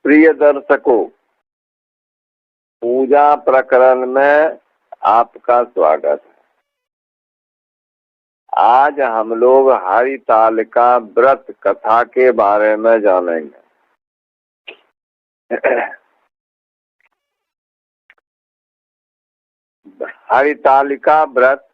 प्रिय दर्शकों, पूजा प्रकरण में आपका स्वागत है। आज हम लोग हरितालिका व्रत कथा के बारे में जानेंगे। हरितालिका व्रत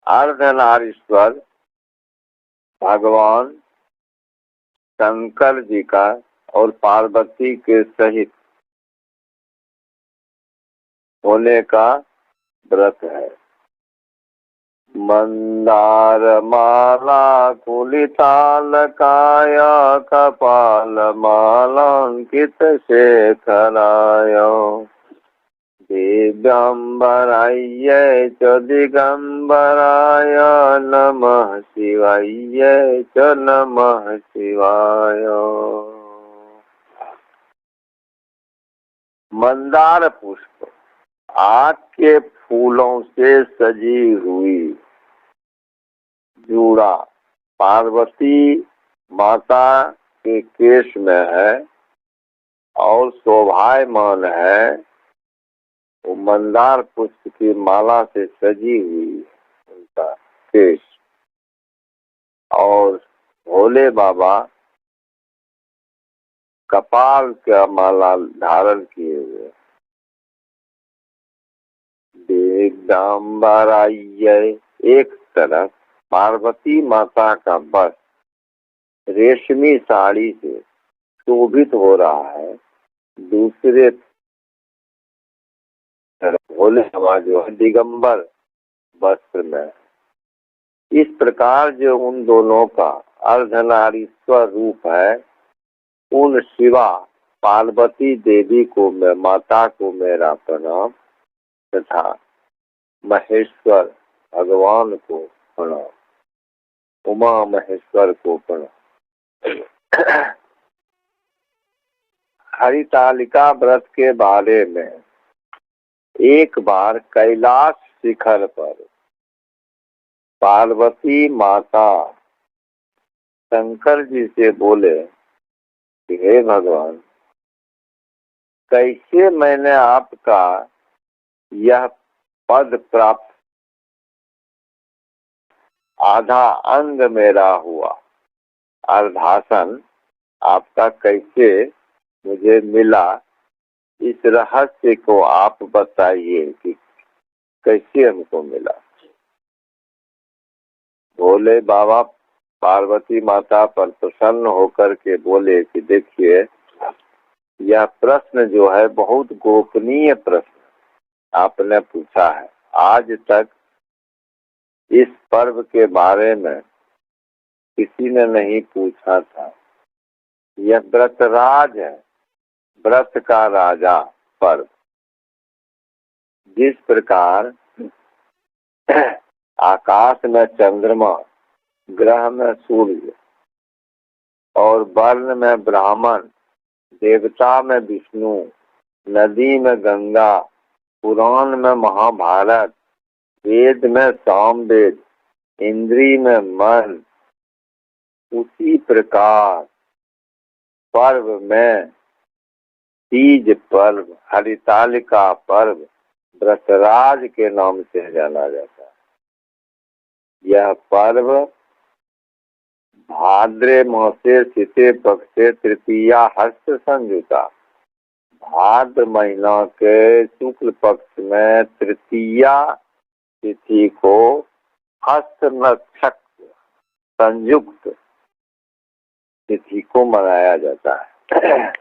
अर्धनारीश्वर भगवान शंकर जी का और पार्वती के सहित होने का व्रत है। मंदार माला कुलितालकाय कपाल मालांकित शेखराय दिव्यंबराय च दिगंबराय नमः शिवाय च नमः शिवाय। मंदार पुष्प आग के फूलों से सजी हुई जूड़ा पार्वती माता के केश में है और शोभायमान है। वो मंदार पुष्प की माला से सजी हुई उनका केश, और भोले बाबा कपाल का माला धारण किए हुए। दिगंबराय एक तरफ पार्वती माता का वस्त्र रेशमी साड़ी से शोभित हो रहा है, दूसरे भोले बाबा जो है दिगंबर वस्त्र में। इस प्रकार जो उन दोनों का अर्धनारीश्वर रूप है, उन शिवा पार्वती देवी को माता को मेरा प्रणाम तथा महेश्वर भगवान को प्रणाम, उमा महेश्वर को प्रणाम। हरितालिका व्रत के बारे में एक बार कैलाश शिखर पर पार्वती माता शंकर जी से बोले कि हे भगवान, कैसे मैंने आपका यह पद प्राप्त, आधा अंग मेरा हुआ, अर्धासन आपका कैसे मुझे मिला, इस रहस्य को आप बताइए कि कैसे हमको मिला। भोले बाबा पार्वती माता पर प्रसन्न होकर के बोले कि देखिए, यह प्रश्न जो है बहुत गोपनीय प्रश्न आपने पूछा है। आज तक इस पर्व के बारे में किसी ने नहीं पूछा था। यह व्रतराज है, व्रत का राजा पर्व। जिस प्रकार आकाश में चंद्रमा, ग्रह में सूर्य और वर्ण में ब्राह्मण, देवता में विष्णु, नदी में गंगा, पुराण में महाभारत, वेद में सामवेद, इंद्री में मन, उसी प्रकार पर्व में तीज पर्व, हरितालिका पर्व व्रतराज के नाम से जाना जाता है। यह पर्व भाद्र मासे शीते पक्षे तृतीया हस्त संयुता, भाद्र महीना के शुक्ल पक्ष में तृतीया तिथि को हस्त नक्षत्र संयुक्त तिथि को मनाया जाता है।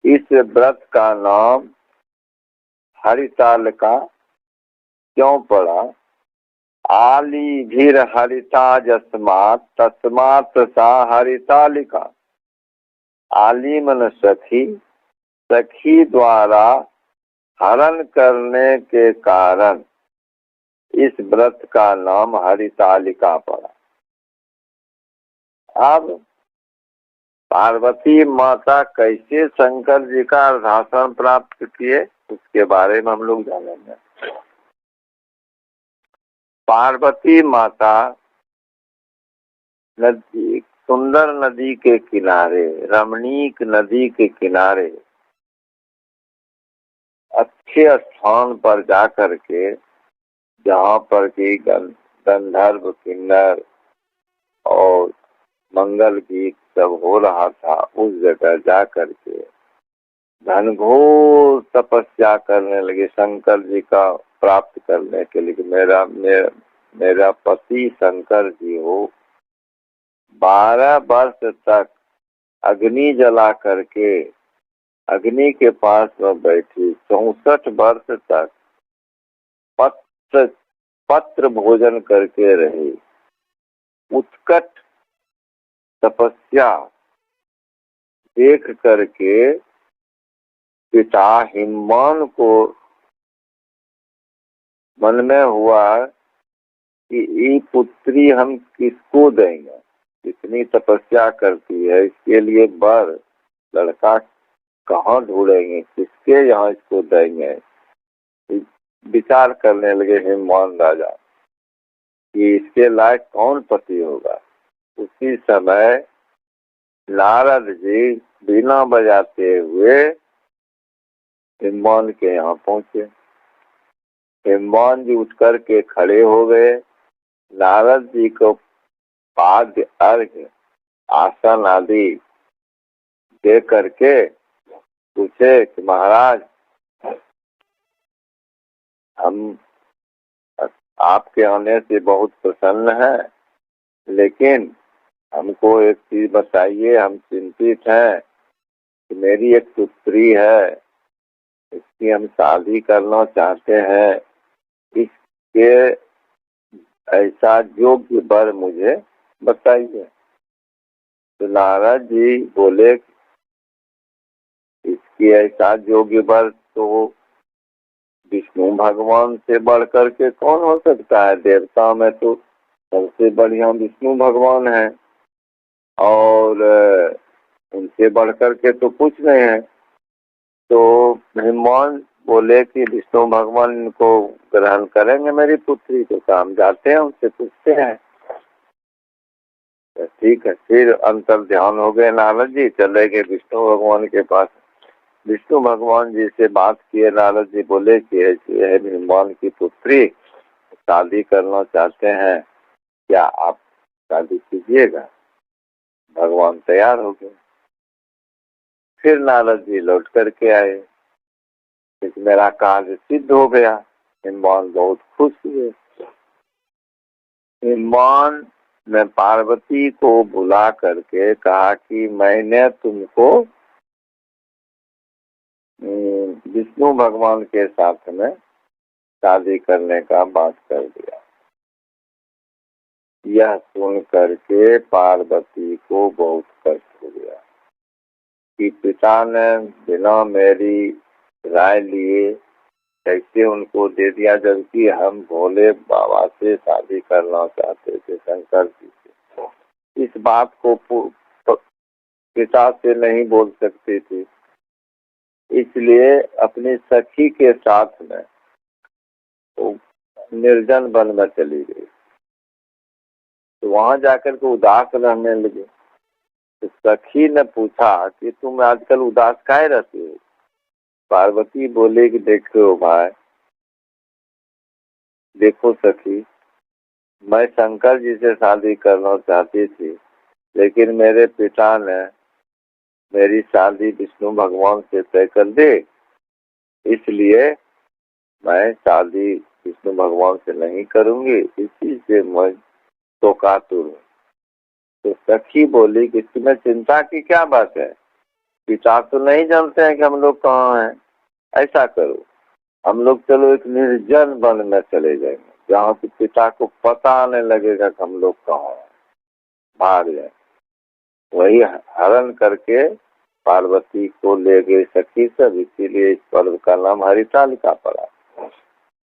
इस व्रत का नाम हरितालिका क्यों पड़ा? आली भीर हरिता जस्मात तस्मात सा हरितालिका। आली मन सखी, सखी द्वारा हरण करने के कारण इस व्रत का नाम हरितालिका पड़ा। अब पार्वती माता कैसे शंकर जी का अर्धासन प्राप्त किए, उसके बारे में हम लोग जानेंगे। पार्वती माता नदी सुंदर नदी के किनारे, रमणीक नदी के किनारे अच्छे स्थान पर जा करके, जहाँ पर कि गंधर्व, किन्नर और मंगल गीत सब हो रहा था, उस जगह जा करके घनघोर तपस्या करने लगे शंकर जी का प्राप्त करने के लिए। मेरा पति शंकर जी हो 12 वर्ष तक अग्नि जला करके अग्नि के पास में बैठी 64 वर्ष तक पत्र पत्र भोजन करके रही। उत्कट तपस्या देख करके पिता हिमवान को मन में हुआ कि ये पुत्री हम किसको देंगे, इतनी तपस्या करती है, इसके लिए वर लड़का कहाँ ढूंढेंगे, किसके यहाँ इसको देंगे। विचार करने लगे हिमवान राजा कि इसके लायक कौन पति होगा। उसी समय नारद जी बीना बजाते हुए हिमवान के यहाँ पहुंचे। हिमवान जी उठ कर के खड़े हो गए। नारद जी को पाद्य अर्घ्य आसन आदि दे करके पूछे कि महाराज, हम आपके आने से बहुत प्रसन्न हैं, लेकिन हमको एक चीज बताइए, हम चिंतित हैं कि मेरी एक पुत्री है, इसकी हम शादी करना चाहते हैं, इसके ऐसा योग्य वर मुझे बताइए। तो नारद जी बोले इसकी ऐसा योग्य वर तो विष्णु भगवान से बढ़ कर के कौन हो सकता है। देवता में तो सबसे बढ़िया विष्णु भगवान है और उनसे बढ़ कर के तो कुछ नहीं है। तो हिमवान बोले कि विष्णु भगवान इनको ग्रहण करेंगे मेरी पुत्री को, काम जाते हैं उनसे पूछते हैं। तो ठीक है, फिर अंतर ध्यान हो गए, नारद जी चले गए विष्णु भगवान के पास। विष्णु भगवान जी से बात किए, नारद जी बोले कि ऐसी है हिमवान की पुत्री, शादी करना चाहते हैं, क्या आप शादी कीजिएगा। भगवान तैयार हो गए। फिर नारद जी लौट करके आए, मेरा कार्य सिद्ध हो गया। हिमवान बहुत खुश हुए। हिमवान ने पार्वती को बुला करके कहा कि मैंने तुमको विष्णु भगवान के साथ में शादी करने का बात कर दिया। यह सुन करके पार्वती को बहुत कष्ट हो गया कि पिता ने बिना मेरी राय लिए कैसे उनको दे दिया, जबकि हम भोले बाबा से शादी करना चाहते थे, शंकर जी से। इस बात को पिता से नहीं बोल सकती थी, इसलिए अपनी सखी के साथ में तो निर्जन वन में चली गई। तो वहां जाकर के उदास रहने लगे। तो सखी ने पूछा कि तुम आजकल उदास काहे रहती हो। पार्वती बोले कि देखो भाई, देखो सखी, मैं शंकर जी से शादी करना चाहती थी, लेकिन मेरे पिता ने मेरी शादी विष्णु भगवान से तय कर दी, इसलिए मैं शादी विष्णु भगवान से नहीं करूंगी, इसी से मैं शोकातुर हूँ। तो सखी बोली कि तुम्हें चिंता की क्या बात है, पिता तो नहीं जानते हैं कि हम लोग कहाँ हैं। ऐसा करो, हम लोग चलो एक निर्जन वन में चले जाएंगे, जहाँ कि पिता को पता आने लगेगा कि हम लोग कहाँ हैं, भाग जाए। वही हरण करके पार्वती को ले गए सखी सब, इसीलिए इस पर्व का नाम हरितालिका पड़ा।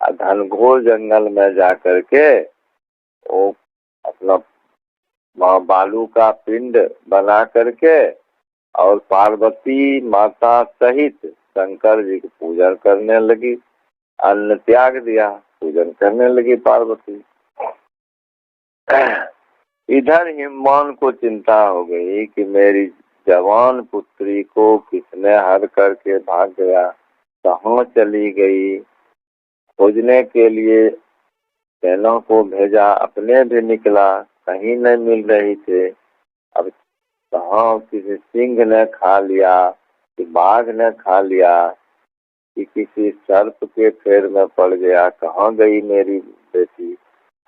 घनघोर जंगल में जा करके वो अपना वहाँ बालू का पिंड बना करके और पार्वती माता सहित शंकर जी की पूजा करने लगी। अन्न त्याग दिया, पूजन करने लगी पार्वती। इधर हिमवान को चिंता हो गई कि मेरी जवान पुत्री को किसने हर करके भाग गया, कहाँ चली गई। खोजने के लिए सेना को भेजा, अपने भी निकला, कहीं नहीं मिल रही थे। अब कहाँ किसी सिंह ने खा लिया कि बाघ ने खा लिया कि किसी सर्प के फेर में पड़ गया, कहाँ गई मेरी बेटी।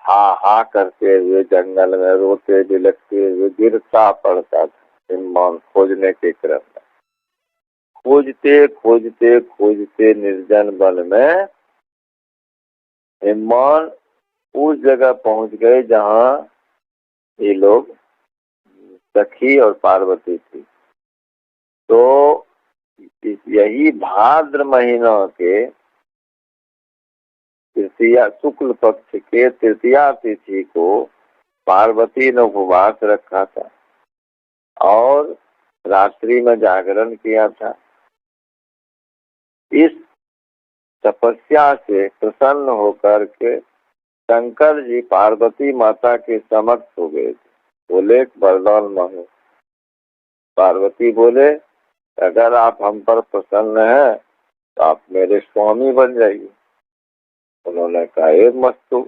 हा हा करते हुए जंगल में रोते बिलखते हुए गिरता पड़ता था हिमवान खोजने के क्रम में। खोजते खोजते खोजते निर्जन वन में हिमवान उस जगह पहुंच गए जहाँ ये लोग सखी और पार्वती थी। तो यही भाद्र महीना के तृतीया शुक्ल पक्ष के तृतीया तिथि को पार्वती ने उपवास रखा था और रात्रि में जागरण किया था। इस तपस्या से प्रसन्न होकर के शंकर जी पार्वती माता के समक्ष हो गए थे। बोले वरदान मांगो। पार्वती बोले अगर आप हम पर प्रसन्न हैं तो आप मेरे स्वामी बन जाइए। उन्होंने कहा ये मस्तु,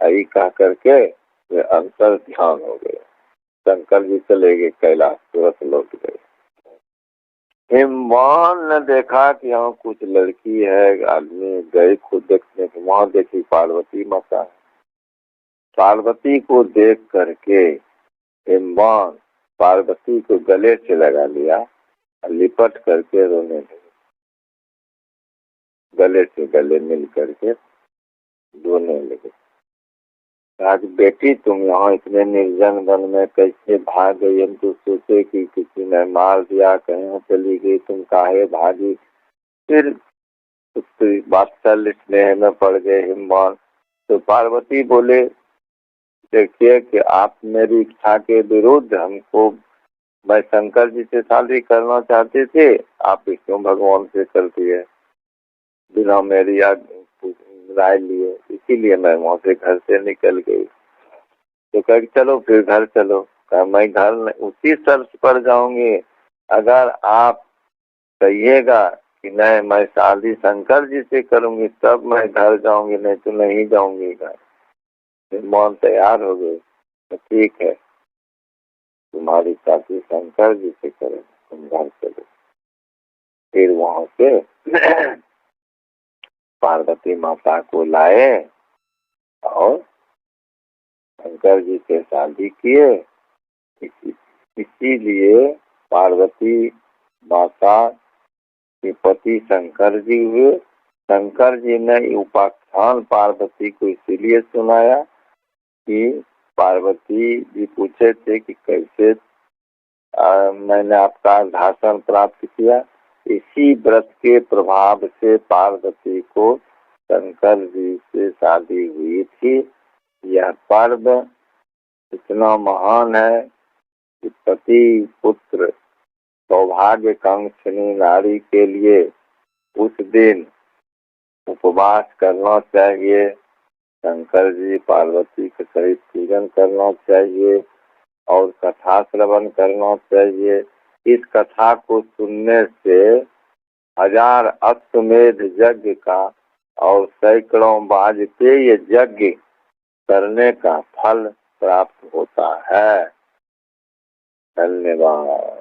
यही कह करके वे अंतर ध्यान हो गए। शंकर जी चले गए कैलाश, तुरंत लौट गए। हिमवान ने देखा कि यहाँ कुछ लड़की है, आदमी गए खुद देखने के, वहां देखी पार्वती माता। पार्वती को देख करके हिमवान पार्वती को गले से लगा लिया, लिपट करके रोने लगे। गले से गले मिल करके रोने लगे। कहा कि बेटी तुम यहाँ इतने निर्जन वन में कैसे भाग गई। हम तो सोचे कि किसी ने मार दिया, कहीं चली गई, तुम काहे भागी। फिर वात्सल्य स्नेह में पड़ गए हिमवान। तो पार्वती बोले देखिए कि आप मेरी इच्छा के विरुद्ध हमको, मैं शंकर जी से शादी करना चाहते थे, आप विष्णु भगवान से कर दिए बिना मेरी राय लिए, इसीलिए मैं वहां से घर से निकल गई। तो कह चलो फिर घर चलो। कहा मैं घर उसी शर्त पर जाऊंगी अगर आप कहिएगा कि नहीं मैं शादी शंकर जी से करूंगी तब मैं घर जाऊंगी, नहीं तो नहीं जाऊंगी घर। मन तैयार हो गए, तो ठीक है तुम्हारी शादी शंकर जी से करें, तुम घर चलो। फिर वहां से पार्वती माता को लाए और शंकर जी से शादी किए। इसीलिए पार्वती माता के पति शंकर जी हुए। शंकर जी ने उपाख्यान पार्वती को इसीलिए सुनाया कि पार्वती जी पूछे थे कि कैसे मैंने आपका भाषण प्राप्त किया। इसी व्रत के प्रभाव से पार्वती को शंकर जी से शादी हुई थी। यह पर्व इतना महान है कि पति पुत्र सौभाग्य कांक्षिणी नारी के लिए उस दिन उपवास करना चाहिए, शंकर जी पार्वती के सहित पूजन करना चाहिए और कथा श्रवण करना चाहिए। इस कथा को सुनने से 1000 अश्वमेध यज्ञ का और सैकड़ों वाजपेय यज्ञ करने का फल प्राप्त होता है। धन्यवाद।